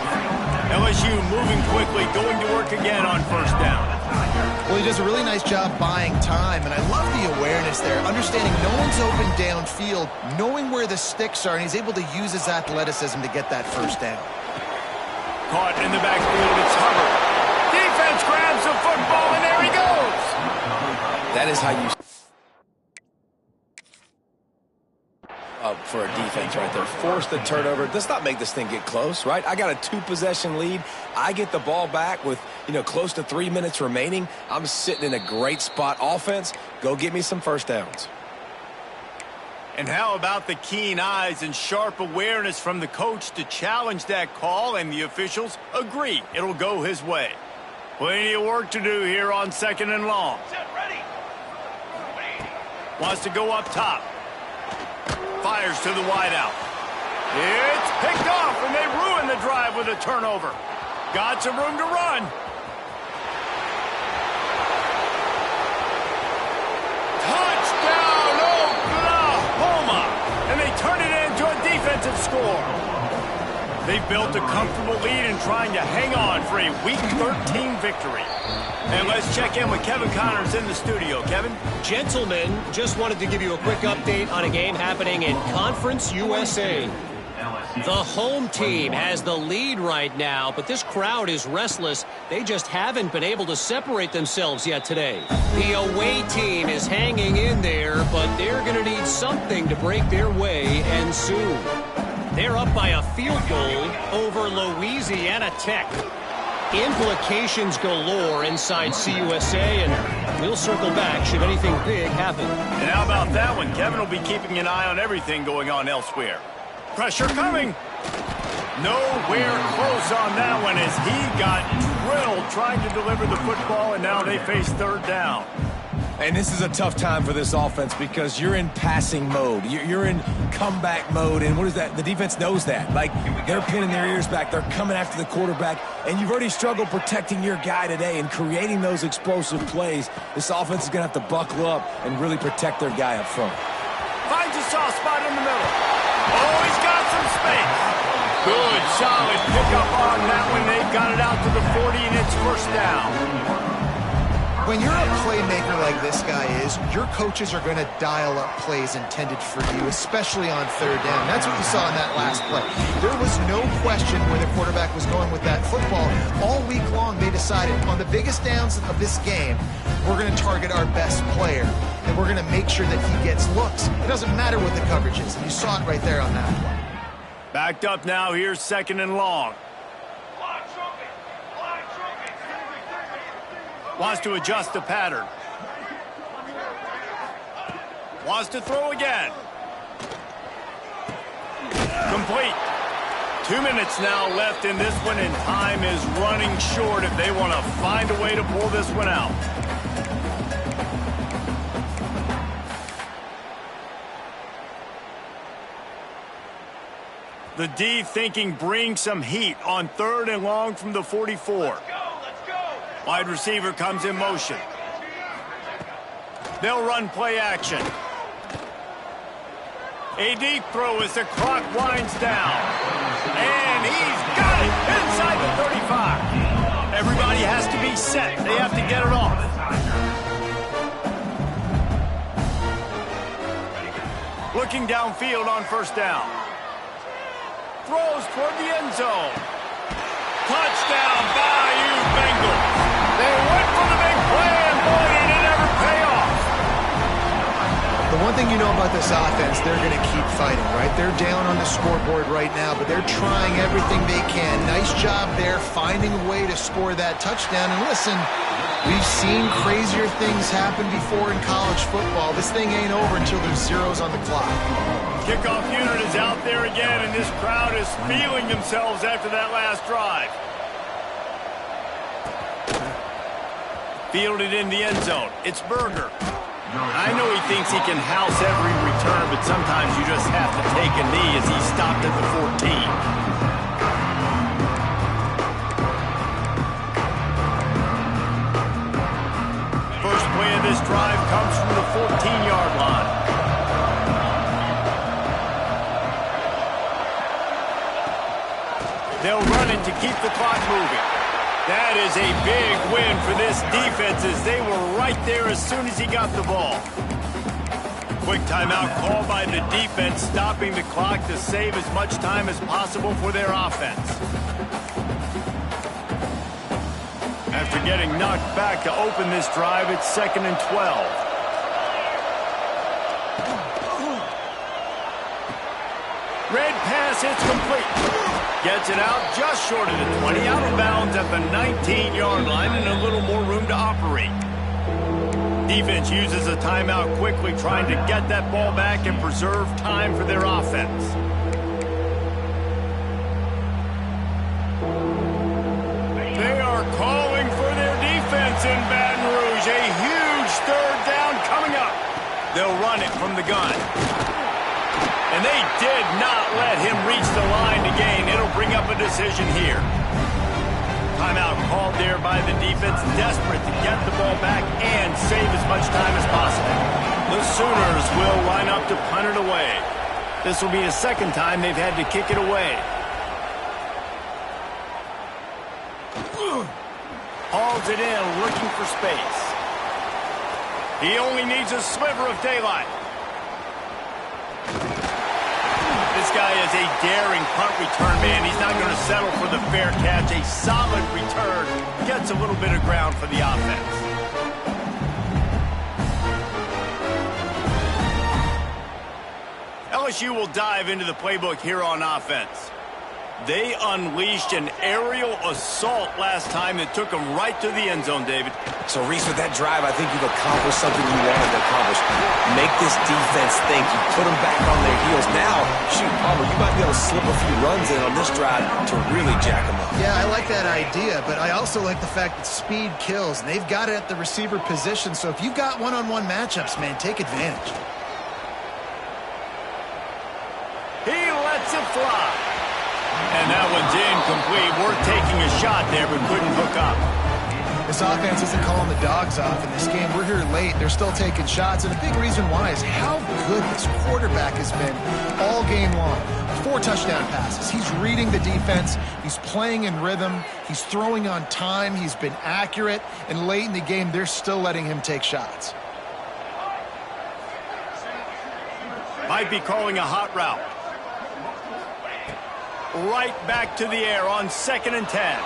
LSU moving quickly, going to work again on first down. Well, he does a really nice job buying time, and I love the awareness there, understanding no one's open downfield, knowing where the sticks are, and he's able to use his athleticism to get that first down. Caught in the backfield, it's Hubbard. Defense grabs the football, and there he goes. That is how you for a defense right there. Force the turnover. Let's not make this thing get close, right? I got a 2-possession lead. I get the ball back with, close to 3 minutes remaining. I'm sitting in a great spot. Offense, go get me some first downs. And how about the keen eyes and sharp awareness from the coach to challenge that call, and the officials agree it'll go his way. Plenty of work to do here on second and long. Wants to go up top. Fires to the wideout. It's picked off, and they ruin the drive with a turnover. Got some room to run. Touchdown, Oklahoma! And they turn it into a defensive score. They've built a comfortable lead and trying to hang on for a Week 13 victory. And let's check in with Kevin Connors in the studio. Kevin? Gentlemen, just wanted to give you a quick update on a game happening in Conference USA. The home team has the lead right now, but this crowd is restless. They just haven't been able to separate themselves yet today. The away team is hanging in there, but they're going to need something to break their way, and soon. They're up by a field goal over Louisiana Tech. Implications galore inside CUSA, and we'll circle back should anything big happen. And how about that one? Kevin will be keeping an eye on everything going on elsewhere. Pressure coming. Nowhere close on that one as he got drilled trying to deliver the football, and now they face third down. And this is a tough time for this offense because you're in passing mode. You're in comeback mode, and what is that? The defense knows that. Like, they're pinning their ears back. They're coming after the quarterback, and you've already struggled protecting your guy today and creating those explosive plays. This offense is going to have to buckle up and really protect their guy up front. Finds a soft spot in the middle. Oh, he's got some space. Good, solid pickup on that one. They've got it out to the 40, and it's first down. When you're a playmaker like this guy is, your coaches are going to dial up plays intended for you, especially on third down. That's what you saw in that last play. There was no question where the quarterback was going with that football. All week long, they decided on the biggest downs of this game, we're going to target our best player, and we're going to make sure that he gets looks. It doesn't matter what the coverage is, and you saw it right there on that play. Backed up now, here's second and long. Wants to adjust the pattern. Wants to throw again. Complete. 2 minutes now left in this one, and time is running short if they want to find a way to pull this one out. The D thinking bring some heat on third and long from the 44. Wide receiver comes in motion. They'll run play action. A deep throw as the clock winds down. And he's got it inside the 35. Everybody has to be set. They have to get it off. Looking downfield on first down. Throws toward the end zone. Touchdown, Bayou Bengals. They went for the big play, and boy, did it ever pay off. The one thing you know about this offense, they're going to keep fighting, right? They're down on the scoreboard right now, but they're trying everything they can. Nice job there, finding a way to score that touchdown. And listen, we've seen crazier things happen before in college football. This thing ain't over until there's zeros on the clock. Kickoff unit is out there again, and this crowd is feeling themselves after that last drive. Fielded in the end zone. It's Berger. I know he thinks he can house every return, but sometimes you just have to take a knee as he stopped at the 14. First play of this drive comes from the 14-yard line. They'll run it to keep the clock moving. That is a big win for this defense as they were right there as soon as he got the ball. Quick timeout called by the defense, stopping the clock to save as much time as possible for their offense. After getting knocked back to open this drive, it's 2nd and 12. Red pass hits complete. Gets it out just short of the 20, out of bounds at the 19-yard line and a little more room to operate. Defense uses a timeout quickly, trying to get that ball back and preserve time for their offense. They are calling for their defense in Baton Rouge. A huge 3rd down coming up. They'll run it from the gun. And they did not let him reach the line to gain. It'll bring up a decision here. Timeout called there by the defense, desperate to get the ball back and save as much time as possible. The Sooners will line up to punt it away. This will be the 2nd time they've had to kick it away. Hauls it in, looking for space. He only needs a sliver of daylight. This guy is a daring punt return man. He's not going to settle for the fair catch. A solid return gets a little bit of ground for the offense. LSU will dive into the playbook here on offense. They unleashed an aerial assault last time that took them right to the end zone, David. So, Reese, with that drive, I think you've accomplished something you wanted to accomplish. Make this defense think. You put them back on their heels. Now, shoot, Palmer, you might be able to slip a few runs in on this drive to really jack them up. Yeah, I like that idea, but I also like the fact that speed kills, and they've got it at the receiver position. So if you've got one-on-one matchups, man, take advantage. He lets it fly. And that one's incomplete. We're taking a shot there, but couldn't hook up. This offense isn't calling the dogs off in this game. We're here late. They're still taking shots, and a big reason why is how good this quarterback has been all game long. 4 touchdown passes. He's reading the defense. He's playing in rhythm. He's throwing on time. He's been accurate. And late in the game, they're still letting him take shots. Might be calling a hot route. Right back to the air on 2nd and 10.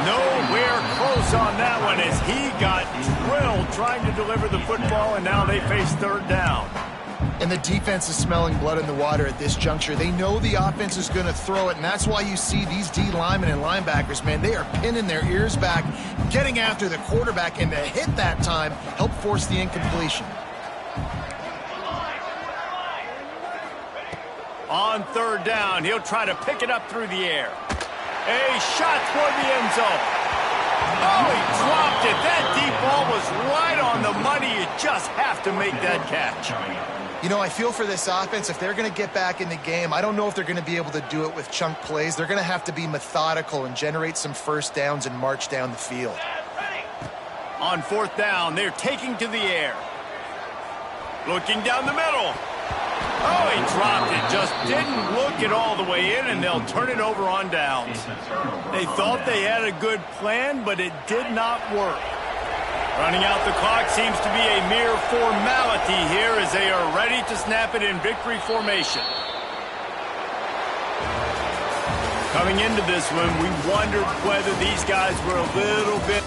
Nowhere close on that one as he got drilled trying to deliver the football, and now they face 3rd down. And the defense is smelling blood in the water at this juncture. They know the offense is going to throw it, and that's why you see these D linemen and linebackers, man, they are pinning their ears back, getting after the quarterback, and the hit that time helped force the incompletion. On 3rd down, he'll try to pick it up through the air. A shot toward the end zone. Oh, he dropped it. That deep ball was right on the money. You just have to make that catch. You know, I feel for this offense. If they're going to get back in the game, I don't know if they're going to be able to do it with chunk plays. They're going to have to be methodical and generate some 1st downs and march down the field. On 4th down, they're taking to the air. Looking down the middle. Oh, he dropped it. Just didn't look it all the way in, and they'll turn it over on downs. They thought they had a good plan, but it did not work. Running out the clock seems to be a mere formality here as they are ready to snap it in victory formation. Coming into this one, we wondered whether these guys were a little bit